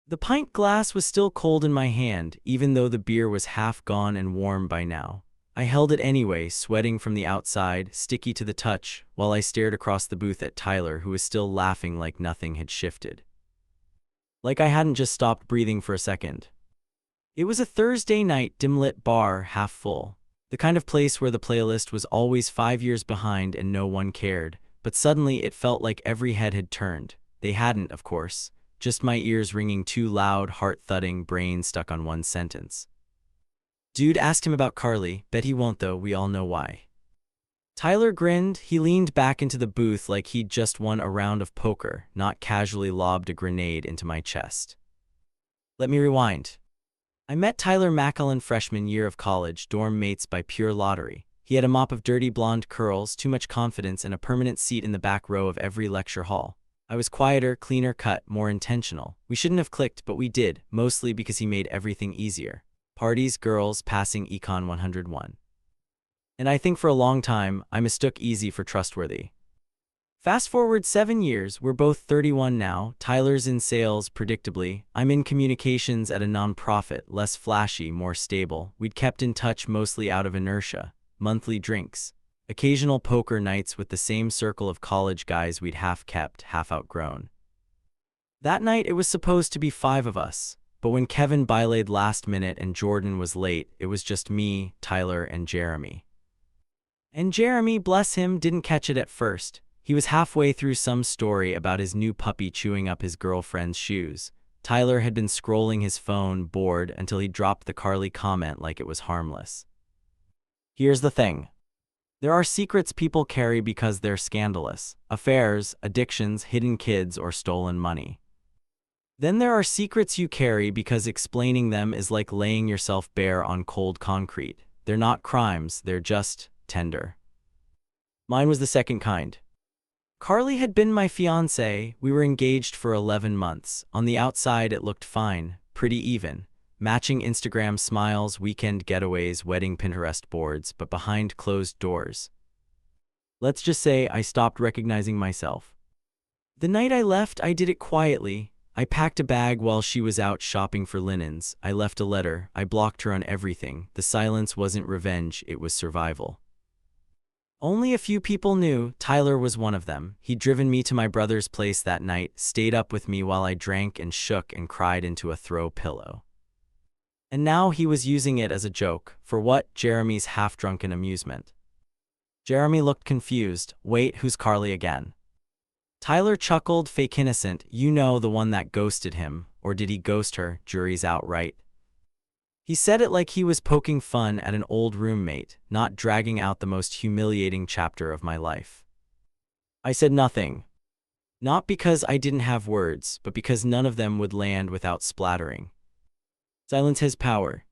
The pint glass was still cold in my hand, even though the beer was half gone and warm by now. I held it anyway, sweating from the outside, sticky to the touch, while I stared across the booth at Tyler, who was still laughing like nothing had shifted. Like I hadn't just stopped breathing for a second. It was a Thursday night dim-lit bar, half full. The kind of place where the playlist was always 5 years behind and no one cared, but suddenly it felt like every head had turned. They hadn't, of course. Just my ears ringing too loud, heart-thudding, brain stuck on one sentence. Dude, asked him about Carly. Bet he won't though, we all know why. Tyler grinned. He leaned back into the booth like he'd just won a round of poker, not casually lobbed a grenade into my chest. Let me rewind. I met Tyler McAllen freshman year of college, dorm mates by pure lottery. He had a mop of dirty blonde curls, too much confidence, and a permanent seat in the back row of every lecture hall. I was quieter, cleaner cut, more intentional. We shouldn't have clicked, but we did, mostly because he made everything easier. Parties, girls, passing Econ 101. And I think for a long time, I mistook easy for trustworthy. Fast forward 7 years, we're both 31 now. Tyler's in sales, predictably. I'm in communications at a nonprofit, less flashy, more stable. We'd kept in touch mostly out of inertia. Monthly drinks. Occasional poker nights with the same circle of college guys we'd half kept, half outgrown. That night it was supposed to be 5 of us, but when Kevin bilayed last minute and Jordan was late, it was just me, Tyler, and Jeremy. And Jeremy, bless him, didn't catch it at first. He was halfway through some story about his new puppy chewing up his girlfriend's shoes. Tyler had been scrolling his phone, bored, until he dropped the Carly comment like it was harmless. Here's the thing. There are secrets people carry because they're scandalous. Affairs, addictions, hidden kids, or stolen money. Then there are secrets you carry because explaining them is like laying yourself bare on cold concrete. They're not crimes, they're just tender. Mine was the second kind. Carly had been my fiancée. We were engaged for 11 months. On the outside it looked fine, pretty even. Matching Instagram smiles, weekend getaways, wedding Pinterest boards, but behind closed doors. Let's just say I stopped recognizing myself. The night I left, I did it quietly. I packed a bag while she was out shopping for linens. I left a letter. I blocked her on everything. The silence wasn't revenge, it was survival. Only a few people knew. Tyler was one of them. He'd driven me to my brother's place that night, stayed up with me while I drank and shook and cried into a throw pillow. And now he was using it as a joke. For what? Jeremy's half-drunken amusement. Jeremy looked confused. Wait, who's Carly again? Tyler chuckled, fake innocent. You know, the one that ghosted him. Or did he ghost her? Jury's out, right? He said it like he was poking fun at an old roommate, not dragging out the most humiliating chapter of my life. I said nothing. Not because I didn't have words, but because none of them would land without splattering. Silence has power.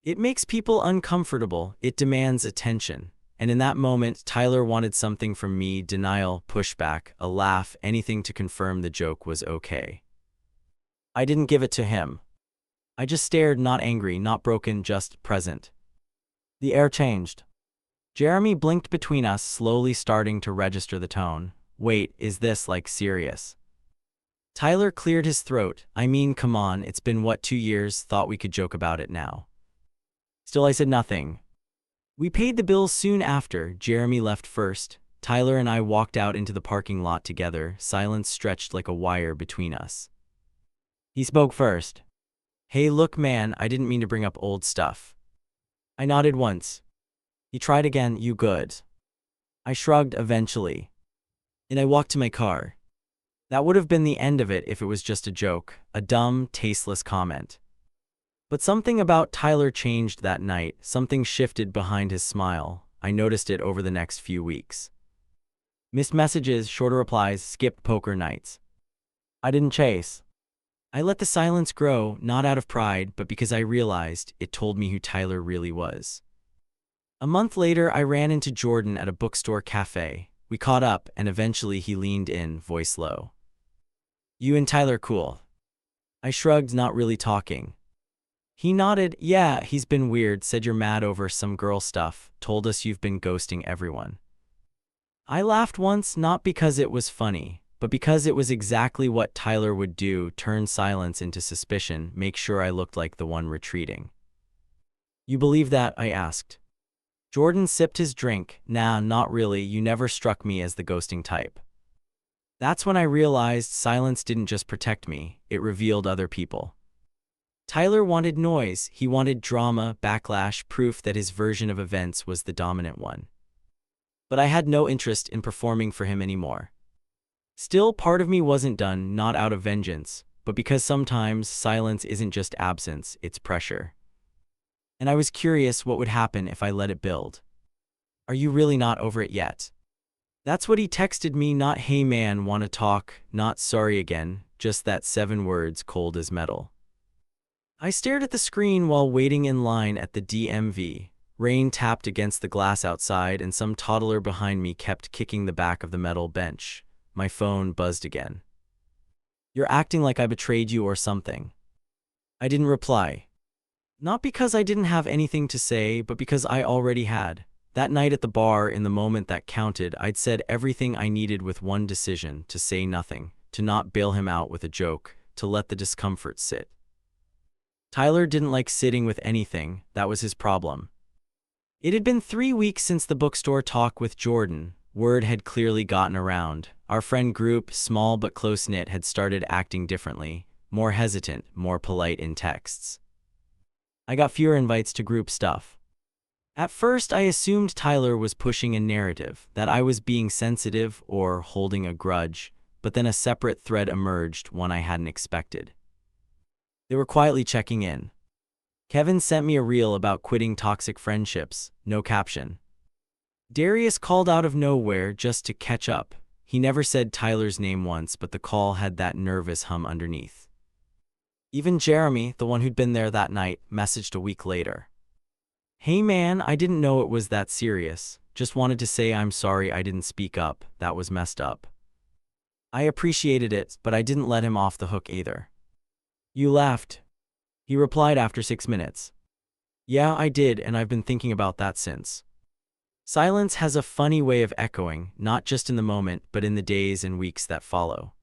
It makes people uncomfortable, it demands attention. And in that moment, Tyler wanted something from me: denial, pushback, a laugh, anything to confirm the joke was okay. I didn't give it to him. I just stared, not angry, not broken, just present. The air changed. Jeremy blinked between us, slowly starting to register the tone. Wait, is this, like, serious? Tyler cleared his throat. I mean, come on, it's been what, 2 years? Thought we could joke about it now. Still, I said nothing. We paid the bills soon after. Jeremy left first. Tyler and I walked out into the parking lot together. Silence stretched like a wire between us. He spoke first. Hey, look, man, I didn't mean to bring up old stuff. I nodded once. He tried again. You good? I shrugged eventually. And I walked to my car. That would have been the end of it if it was just a joke, a dumb, tasteless comment. But something about Tyler changed that night. Something shifted behind his smile. I noticed it over the next few weeks. Missed messages, shorter replies, skipped poker nights. I didn't chase. I let the silence grow, not out of pride, but because I realized it told me who Tyler really was. A month later, I ran into Jordan at a bookstore cafe. We caught up, and eventually he leaned in, voice low. You and Tyler cool? I shrugged, not really talking. He nodded. Yeah, he's been weird, said you're mad over some girl stuff, told us you've been ghosting everyone. I laughed once, not because it was funny, but because it was exactly what Tyler would do, turn silence into suspicion, make sure I looked like the one retreating. "You believe that?" I asked. Jordan sipped his drink. "Nah, not really. You never struck me as the ghosting type." That's when I realized silence didn't just protect me, it revealed other people. Tyler wanted noise, he wanted drama, backlash, proof that his version of events was the dominant one. But I had no interest in performing for him anymore. Still, part of me wasn't done, not out of vengeance, but because sometimes silence isn't just absence, it's pressure. And I was curious what would happen if I let it build. "Are you really not over it yet?" That's what he texted me, not "Hey man, wanna talk," not "Sorry again," just that 7 words, cold as metal. I stared at the screen while waiting in line at the DMV. Rain tapped against the glass outside and some toddler behind me kept kicking the back of the metal bench. My phone buzzed again. "You're acting like I betrayed you or something." I didn't reply. Not because I didn't have anything to say, but because I already had. That night at the bar, in the moment that counted, I'd said everything I needed with one decision: to say nothing, to not bail him out with a joke, to let the discomfort sit. Tyler didn't like sitting with anything, that was his problem. It had been 3 weeks since the bookstore talk with Jordan. Word had clearly gotten around. Our friend group, small but close-knit, had started acting differently, more hesitant, more polite in texts. I got fewer invites to group stuff. At first, I assumed Tyler was pushing a narrative, that I was being sensitive or holding a grudge, but then a separate thread emerged, one I hadn't expected. They were quietly checking in. Kevin sent me a reel about quitting toxic friendships, no caption. Darius called out of nowhere just to catch up. He never said Tyler's name once, but the call had that nervous hum underneath. Even Jeremy, the one who'd been there that night, messaged a week later. "Hey man, I didn't know it was that serious. Just wanted to say I'm sorry I didn't speak up, that was messed up." I appreciated it, but I didn't let him off the hook either. "You laughed," he replied after 6 minutes. "Yeah, I did, and I've been thinking about that since." Silence has a funny way of echoing, not just in the moment, but in the days and weeks that follow.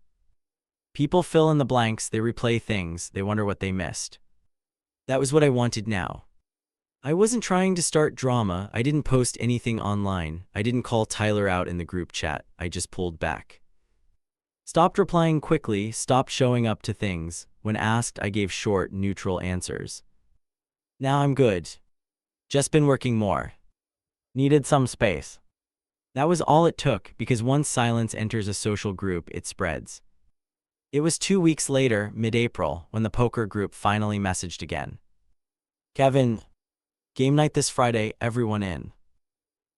People fill in the blanks, they replay things, they wonder what they missed. That was what I wanted now. I wasn't trying to start drama, I didn't post anything online, I didn't call Tyler out in the group chat, I just pulled back. Stopped replying quickly, stopped showing up to things. When asked, I gave short, neutral answers. "Now I'm good. Just been working more. Needed some space." That was all it took, because once silence enters a social group, it spreads. It was 2 weeks later, mid-April, when the poker group finally messaged again. "Kevin, game night this Friday, everyone in."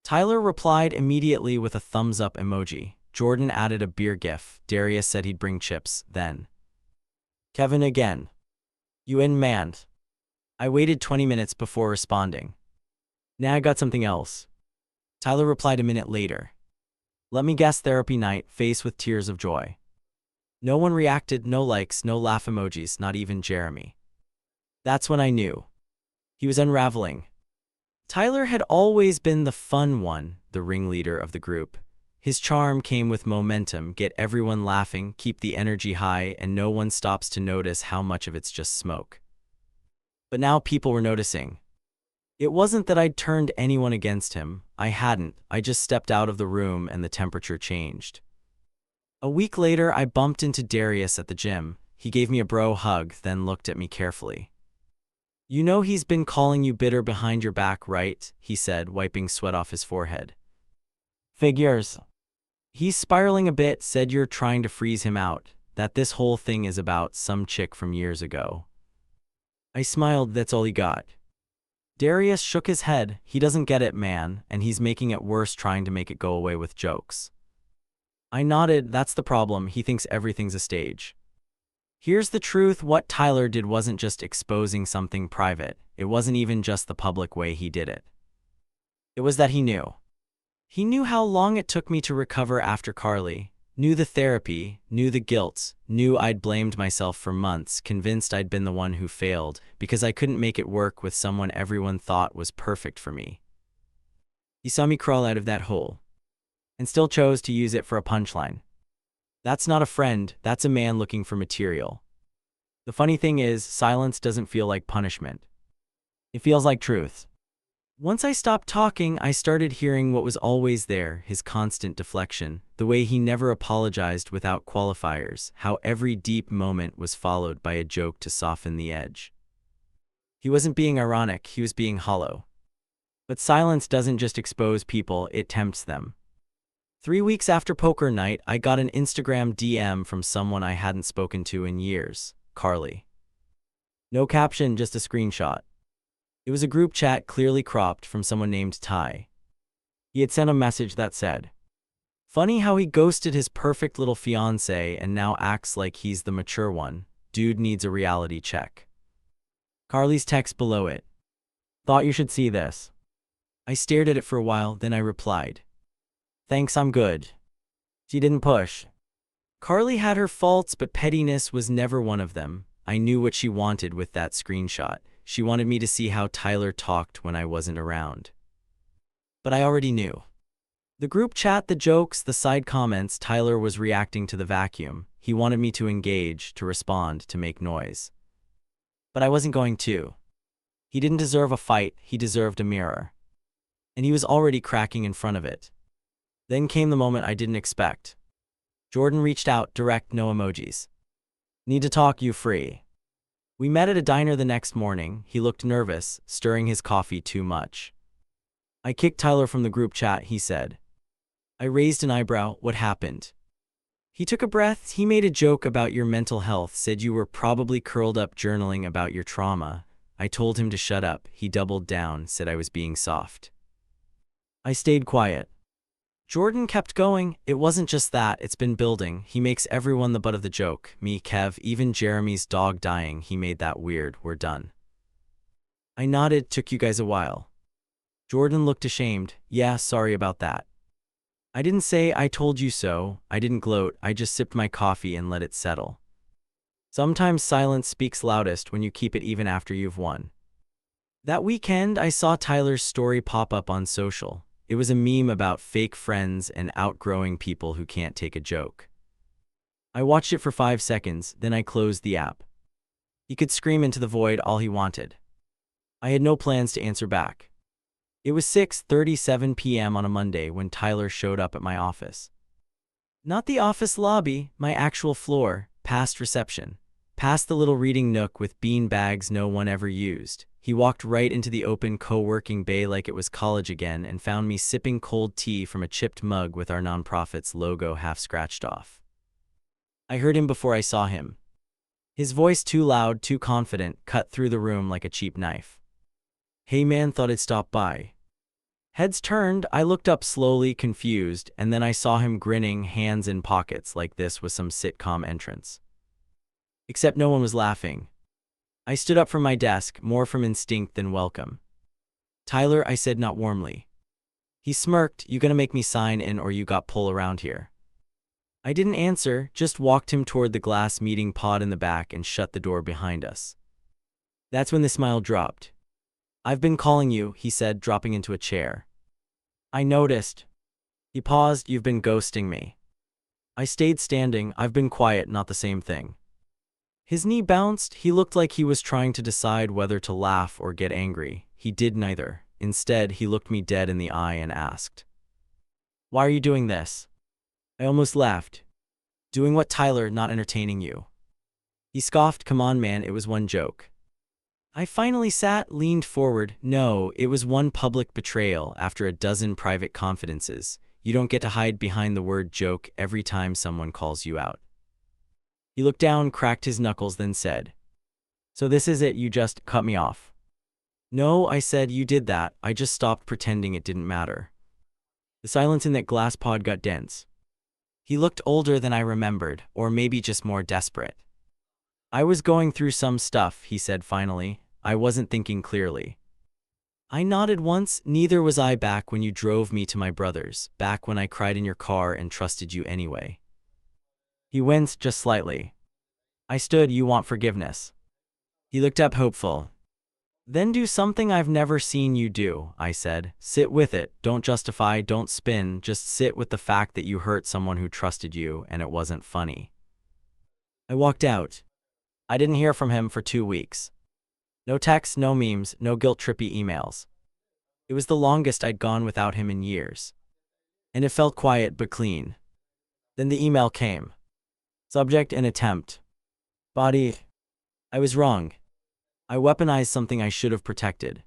Tyler replied immediately with a thumbs-up emoji. Jordan added a beer gif. Darius said he'd bring chips, then. "Kevin again. You in, man?" I waited 20 minutes before responding. "Nah, I got something else." Tyler replied a minute later. "Let me guess, therapy night," face with tears of joy. No one reacted, no likes, no laugh emojis, not even Jeremy. That's when I knew. He was unraveling. Tyler had always been the fun one, the ringleader of the group. His charm came with momentum, get everyone laughing, keep the energy high, and no one stops to notice how much of it's just smoke. But now people were noticing. It wasn't that I'd turned anyone against him. I hadn't. I just stepped out of the room and the temperature changed. A week later, I bumped into Darius at the gym. He gave me a bro hug, then looked at me carefully. "You know he's been calling you bitter behind your back, right?" he said, wiping sweat off his forehead. "Figures. He's spiraling a bit, said you're trying to freeze him out, that this whole thing is about some chick from years ago." I smiled. "That's all he got." Darius shook his head. "He doesn't get it, man, and he's making it worse trying to make it go away with jokes." I nodded. "That's the problem, he thinks everything's a stage." Here's the truth, what Tyler did wasn't just exposing something private, it wasn't even just the public way he did it. It was that he knew. He knew how long it took me to recover after Carly, knew the therapy, knew the guilt, knew I'd blamed myself for months, convinced I'd been the one who failed, because I couldn't make it work with someone everyone thought was perfect for me. He saw me crawl out of that hole, and still chose to use it for a punchline. That's not a friend, that's a man looking for material. The funny thing is, silence doesn't feel like punishment. It feels like truth. Once I stopped talking, I started hearing what was always there, his constant deflection, the way he never apologized without qualifiers, how every deep moment was followed by a joke to soften the edge. He wasn't being ironic, he was being hollow. But silence doesn't just expose people, it tempts them. 3 weeks after poker night, I got an Instagram DM from someone I hadn't spoken to in years, Carly. No caption, just a screenshot. It was a group chat clearly cropped from someone named Ty. He had sent a message that said, "Funny how he ghosted his perfect little fiancée and now acts like he's the mature one. Dude needs a reality check." Carly's text below it. "Thought you should see this." I stared at it for a while, then I replied, "Thanks, I'm good." She didn't push. Carly had her faults, but pettiness was never one of them. I knew what she wanted with that screenshot. She wanted me to see how Tyler talked when I wasn't around. But I already knew. The group chat, the jokes, the side comments, Tyler was reacting to the vacuum. He wanted me to engage, to respond, to make noise. But I wasn't going to. He didn't deserve a fight, he deserved a mirror. And he was already cracking in front of it. Then came the moment I didn't expect. Jordan reached out, direct, no emojis. "Need to talk, you free?" We met at a diner the next morning. He looked nervous, stirring his coffee too much. "I kicked Tyler from the group chat," he said. I raised an eyebrow. "What happened?" He took a breath. "He made a joke about your mental health, said you were probably curled up journaling about your trauma." I told him to shut up. He doubled down, said I was being soft. I stayed quiet. Jordan kept going. "It wasn't just that, it's been building. He makes everyone the butt of the joke. Me, Kev, even Jeremy's dog dying, he made that weird. We're done." I nodded. "Took you guys a while." Jordan looked ashamed. "Yeah, sorry about that." I didn't say "I told you so." I didn't gloat. I just sipped my coffee and let it settle. Sometimes silence speaks loudest when you keep it even after you've won. That weekend, I saw Tyler's story pop up on social. It was a meme about fake friends and outgrowing people who can't take a joke. I watched it for 5 seconds, then I closed the app. He could scream into the void all he wanted. I had no plans to answer back. It was 6:37 p.m. on a Monday when Tyler showed up at my office. Not the office lobby, my actual floor, past reception, past the little reading nook with bean bags no one ever used. He walked right into the open co-working bay like it was college again and found me sipping cold tea from a chipped mug with our nonprofit's logo half scratched off. I heard him before I saw him. His voice, too loud, too confident, cut through the room like a cheap knife. "Hey man, thought I'd stop by." Heads turned, I looked up slowly, confused, and then I saw him grinning, hands in pockets like this was some sitcom entrance. Except no one was laughing. I stood up from my desk, more from instinct than welcome. "Tyler," I said, not warmly. He smirked. "You gonna make me sign in or you got pull around here?" I didn't answer, just walked him toward the glass meeting pod in the back and shut the door behind us. That's when the smile dropped. "I've been calling you," he said, dropping into a chair. "I noticed." He paused. "You've been ghosting me." I stayed standing. "I've been quiet, not the same thing." His knee bounced. He looked like he was trying to decide whether to laugh or get angry. He did neither. Instead, he looked me dead in the eye and asked, "Why are you doing this?" I almost laughed. "Doing what, Tyler? Not entertaining you." He scoffed. "Come on, man, it was one joke." I finally sat, leaned forward. "No, it was one public betrayal after a dozen private confidences. You don't get to hide behind the word joke every time someone calls you out." He looked down, cracked his knuckles, then said, "So this is it, you just cut me off?" "No," I said, "you did that. I just stopped pretending it didn't matter." The silence in that glass pod got dense. He looked older than I remembered, or maybe just more desperate. "I was going through some stuff," he said finally. "I wasn't thinking clearly." I nodded once. "Neither was I back when you drove me to my brother's, back when I cried in your car and trusted you anyway." He winced just slightly. I stood. "You want forgiveness?" He looked up, hopeful. Then do something I've never seen you do, I said. Sit with it. Don't justify, don't spin. Just sit with the fact that you hurt someone who trusted you and it wasn't funny. I walked out. I didn't hear from him for 2 weeks. No texts, no memes, no guilt-trippy emails. It was the longest I'd gone without him in years. And it felt quiet but clean. Then the email came. Subject: an attempt. Body: I was wrong. I weaponized something I should have protected.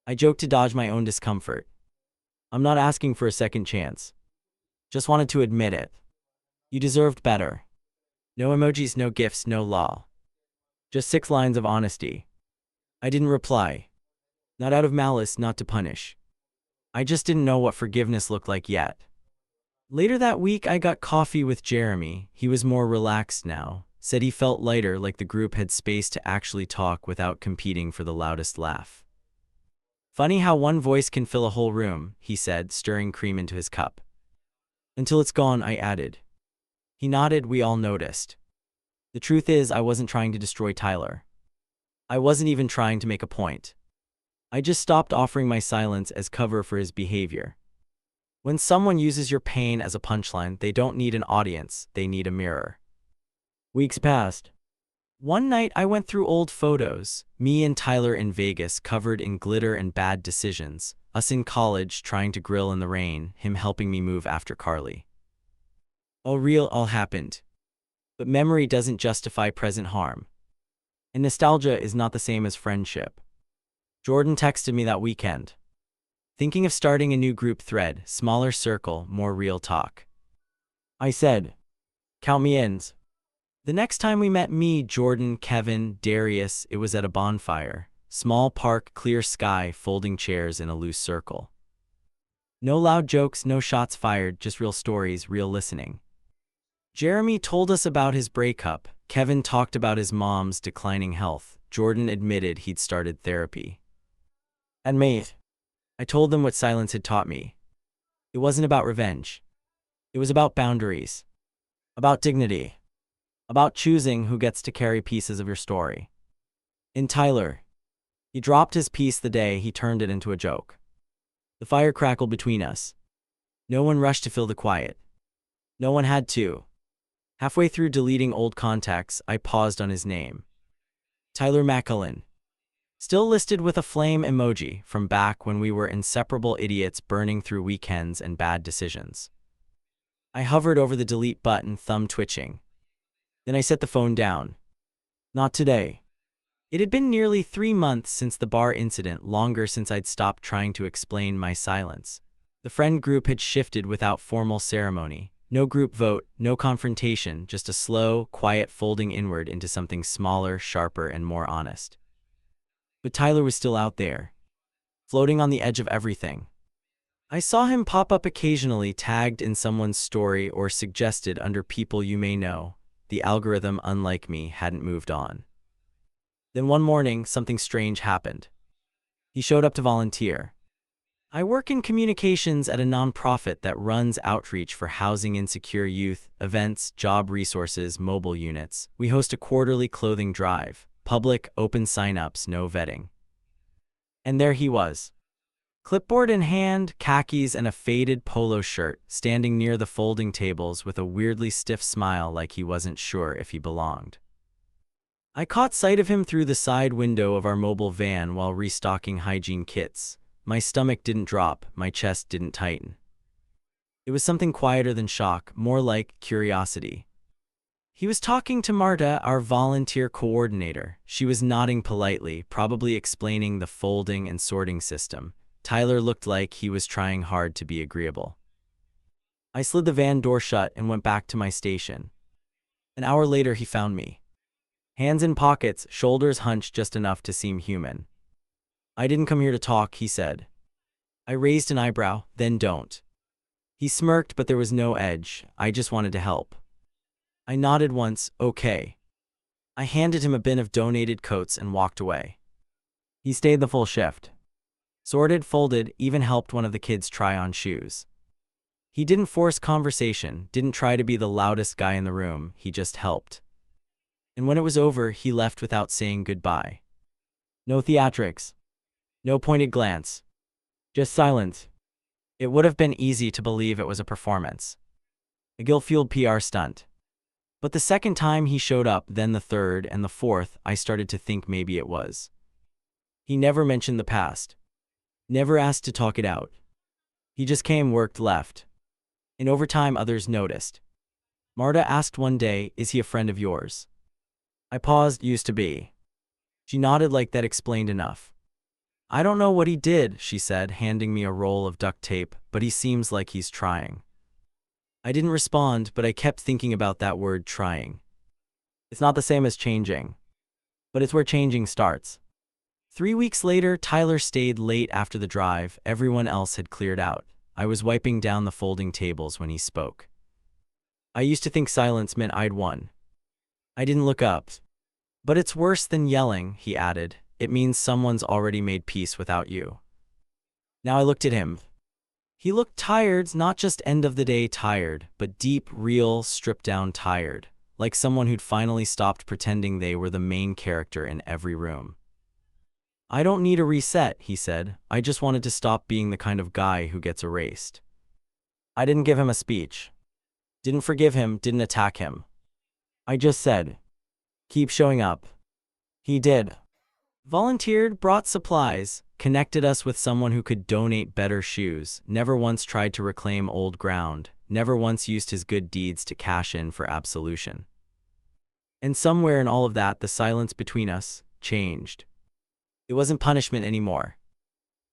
I joked to dodge my own discomfort. I'm not asking for a second chance. Just wanted to admit it. You deserved better. No emojis, no gifs, no law. Just 6 lines of honesty. I didn't reply. Not out of malice, not to punish. I just didn't know what forgiveness looked like yet. Later that week, I got coffee with Jeremy. He was more relaxed now. Said he felt lighter, like the group had space to actually talk without competing for the loudest laugh. Funny how one voice can fill a whole room, he said, stirring cream into his cup. Until it's gone, I added. He nodded. We all noticed. The truth is, I wasn't trying to destroy Tyler. I wasn't even trying to make a point. I just stopped offering my silence as cover for his behavior. When someone uses your pain as a punchline, they don't need an audience, they need a mirror. Weeks passed. One night I went through old photos, me and Tyler in Vegas covered in glitter and bad decisions, us in college trying to grill in the rain, him helping me move after Carly. All real, all happened. But memory doesn't justify present harm. And nostalgia is not the same as friendship. Jordan texted me that weekend. Thinking of starting a new group thread, smaller circle, more real talk. I said, count me in. The next time we met, me, Jordan, Kevin, Darius, it was at a bonfire. Small park, clear sky, folding chairs in a loose circle. No loud jokes, no shots fired, just real stories, real listening. Jeremy told us about his breakup. Kevin talked about his mom's declining health. Jordan admitted he'd started therapy. And me, I told them what silence had taught me. It wasn't about revenge. It was about boundaries. About dignity. About choosing who gets to carry pieces of your story. In Tyler, he dropped his piece the day he turned it into a joke. The fire crackled between us. No one rushed to fill the quiet. No one had to. Halfway through deleting old contacts, I paused on his name. Tyler McAllen. Still listed with a flame emoji from back when we were inseparable idiots burning through weekends and bad decisions. I hovered over the delete button, thumb twitching. Then I set the phone down. Not today. It had been nearly 3 months since the bar incident, longer since I'd stopped trying to explain my silence. The friend group had shifted without formal ceremony. No group vote, no confrontation, just a slow, quiet folding inward into something smaller, sharper, and more honest. But Tyler was still out there, floating on the edge of everything. I saw him pop up occasionally, tagged in someone's story or suggested under people you may know. The algorithm, unlike me, hadn't moved on. Then one morning, something strange happened. He showed up to volunteer. I work in communications at a nonprofit that runs outreach for housing insecure youth, events, job resources, mobile units. We host a quarterly clothing drive, public, open sign-ups, no vetting. And there he was. Clipboard in hand, khakis and a faded polo shirt, standing near the folding tables with a weirdly stiff smile like he wasn't sure if he belonged. I caught sight of him through the side window of our mobile van while restocking hygiene kits. My stomach didn't drop, my chest didn't tighten. It was something quieter than shock, more like curiosity. He was talking to Marta, our volunteer coordinator. She was nodding politely, probably explaining the folding and sorting system. Tyler looked like he was trying hard to be agreeable. I slid the van door shut and went back to my station. An hour later, he found me. Hands in pockets, shoulders hunched just enough to seem human. I didn't come here to talk, he said. I raised an eyebrow, then don't. He smirked, but there was no edge. I just wanted to help. I nodded once, okay. I handed him a bin of donated coats and walked away. He stayed the full shift. Sorted, folded, even helped one of the kids try on shoes. He didn't force conversation, didn't try to be the loudest guy in the room, he just helped. And when it was over, he left without saying goodbye. No theatrics. No pointed glance. Just silence. It would have been easy to believe it was a performance. A guilt-fueled PR stunt. But the second time he showed up, then the third and the fourth, I started to think maybe it was. He never mentioned the past. Never asked to talk it out. He just came, worked, left. And over time others noticed. Marta asked one day, "Is he a friend of yours?" I paused. "Used to be." She nodded like that explained enough. "I don't know what he did," she said, handing me a roll of duct tape, "but he seems like he's trying." I didn't respond, but I kept thinking about that word, trying. It's not the same as changing. But it's where changing starts. 3 weeks later, Tyler stayed late after the drive. Everyone else had cleared out. I was wiping down the folding tables when he spoke. "I used to think silence meant I'd won." I didn't look up. "But it's worse than yelling," he added. "It means someone's already made peace without you." Now I looked at him. He looked tired, not just end-of-the-day tired, but deep, real, stripped-down tired, like someone who'd finally stopped pretending they were the main character in every room. "I don't need a reset," he said. "I just wanted to stop being the kind of guy who gets erased." I didn't give him a speech. Didn't forgive him, didn't attack him. I just said, "Keep showing up." He did. Volunteered, brought supplies, connected us with someone who could donate better shoes, never once tried to reclaim old ground, never once used his good deeds to cash in for absolution. And somewhere in all of that, the silence between us changed. It wasn't punishment anymore.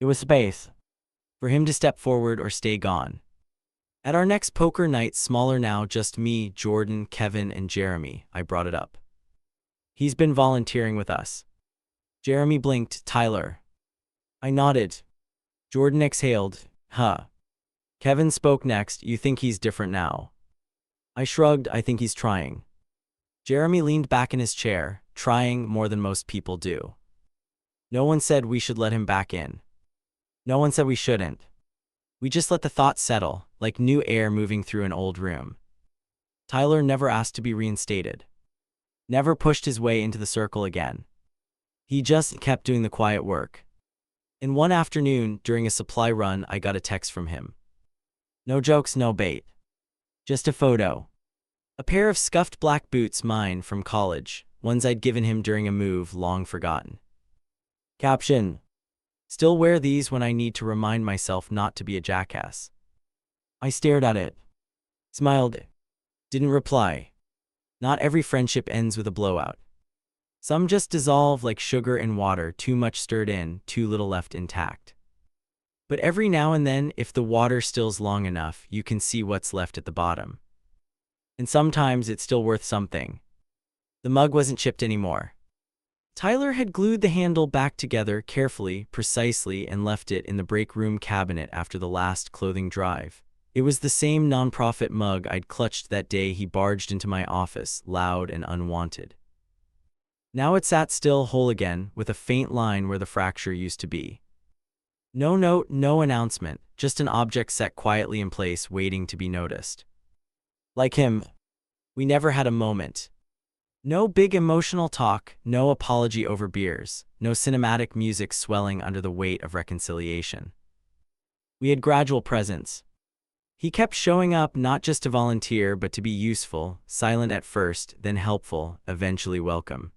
It was space. For him to step forward or stay gone. At our next poker night, smaller now, just me, Jordan, Kevin, and Jeremy, I brought it up. "He's been volunteering with us." Jeremy blinked. "Tyler." I nodded. Jordan exhaled. "Huh." Kevin spoke next. "You think he's different now?" I shrugged. "I think he's trying." Jeremy leaned back in his chair, trying more than most people do. No one said we should let him back in. No one said we shouldn't. We just let the thought settle, like new air moving through an old room. Tyler never asked to be reinstated. Never pushed his way into the circle again. He just kept doing the quiet work. And one afternoon, during a supply run, I got a text from him. No jokes, no bait. Just a photo. A pair of scuffed black boots, mine from college, ones I'd given him during a move long forgotten. Caption: "Still wear these when I need to remind myself not to be a jackass." I stared at it. Smiled. Didn't reply. Not every friendship ends with a blowout. Some just dissolve like sugar in water, too much stirred in, too little left intact. But every now and then, if the water stills long enough, you can see what's left at the bottom. And sometimes it's still worth something. The mug wasn't chipped anymore. Tyler had glued the handle back together carefully, precisely, and left it in the break room cabinet after the last clothing drive. It was the same nonprofit mug I'd clutched that day he barged into my office, loud and unwanted. Now it sat still, whole again, with a faint line where the fracture used to be. No note, no announcement, just an object set quietly in place, waiting to be noticed. Like him, we never had a moment. No big emotional talk, no apology over beers, no cinematic music swelling under the weight of reconciliation. We had gradual presence. He kept showing up not just to volunteer but to be useful, silent at first, then helpful, eventually welcome.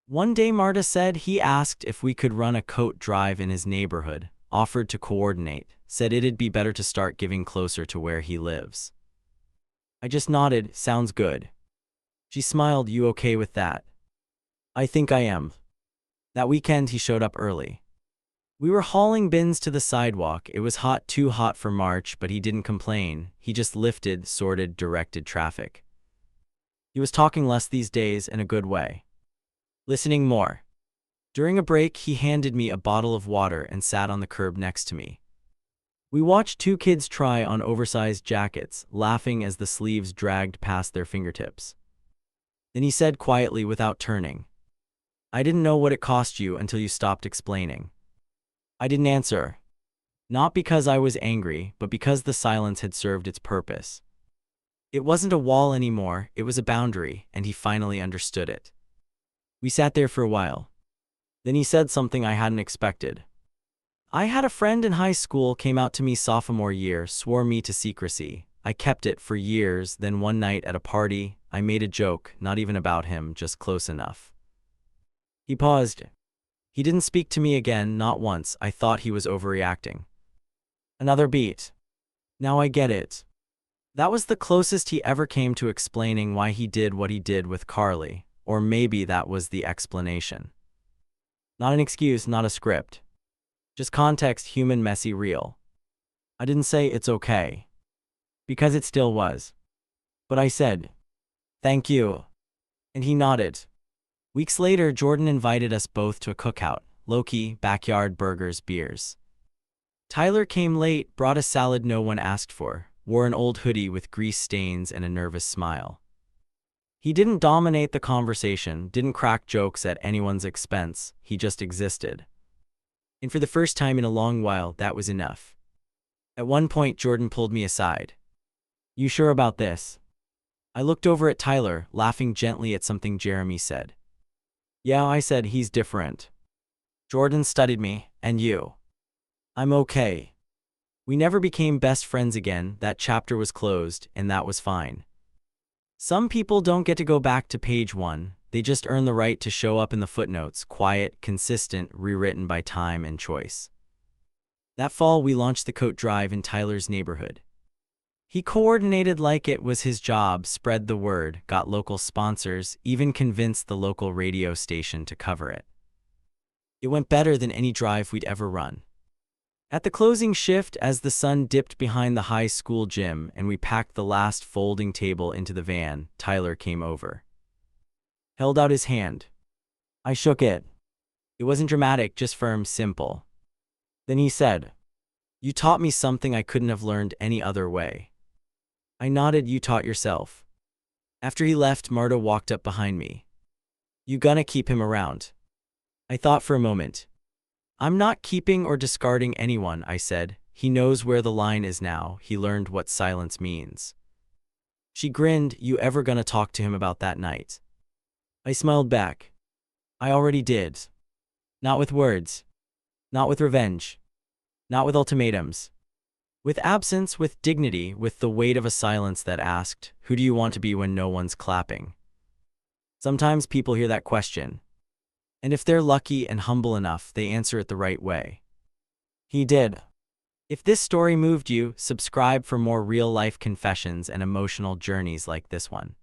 One day Marta said he asked if we could run a coat drive in his neighborhood, offered to coordinate, said it'd be better to start giving closer to where he lives. I just nodded, "Sounds good." She smiled. "You okay with that?" "I think I am." That weekend he showed up early. We were hauling bins to the sidewalk. It was hot, too hot for March, but he didn't complain. He just lifted, sorted, directed traffic. He was talking less these days, in a good way. Listening more. During a break, he handed me a bottle of water and sat on the curb next to me. We watched two kids try on oversized jackets, laughing as the sleeves dragged past their fingertips. Then he said quietly, without turning, "I didn't know what it cost you until you stopped explaining." I didn't answer. Not because I was angry, but because the silence had served its purpose. It wasn't a wall anymore, it was a boundary, and he finally understood it. We sat there for a while. Then he said something I hadn't expected. I had a friend in high school came out to me sophomore year, swore me to secrecy. I kept it for years, then one night at a party, I made a joke, not even about him, just close enough. He paused. He didn't speak to me again, not once. I thought he was overreacting. Another beat. Now I get it. That was the closest he ever came to explaining why he did what he did with Carly, or maybe that was the explanation. Not an excuse, not a script. Just context, human, messy, real. I didn't say it's okay. Because it still was. But I said, thank you. And he nodded. Weeks later, Jordan invited us both to a cookout. Low-key, backyard, burgers, beers. Tyler came late, brought a salad no one asked for, wore an old hoodie with grease stains and a nervous smile. He didn't dominate the conversation, didn't crack jokes at anyone's expense, he just existed. And for the first time in a long while, that was enough. At one point, Jordan pulled me aside. You sure about this? I looked over at Tyler, laughing gently at something Jeremy said. Yeah, I said, he's different. Jordan studied me, and you. I'm okay. We never became best friends again, that chapter was closed, and that was fine. Some people don't get to go back to page 1, they just earn the right to show up in the footnotes, quiet, consistent, rewritten by time and choice. That fall, we launched the coat drive in Tyler's neighborhood. He coordinated like it was his job, spread the word, got local sponsors, even convinced the local radio station to cover it. It went better than any drive we'd ever run. At the closing shift, as the sun dipped behind the high school gym and we packed the last folding table into the van, Tyler came over. Held out his hand. I shook it. It wasn't dramatic, just firm, simple. Then he said, "You taught me something I couldn't have learned any other way." I nodded. "You taught yourself." After he left, Marta walked up behind me. "You gonna keep him around?" I thought for a moment. "I'm not keeping or discarding anyone," I said. "He knows where the line is now. He learned what silence means." She grinned. "You ever gonna talk to him about that night?" I smiled back. "I already did. Not with words. Not with revenge. Not with ultimatums. With absence, with dignity, with the weight of a silence that asked, 'Who do you want to be when no one's clapping?' Sometimes people hear that question. And if they're lucky and humble enough, they answer it the right way. He did. If this story moved you, subscribe for more real-life confessions and emotional journeys like this one.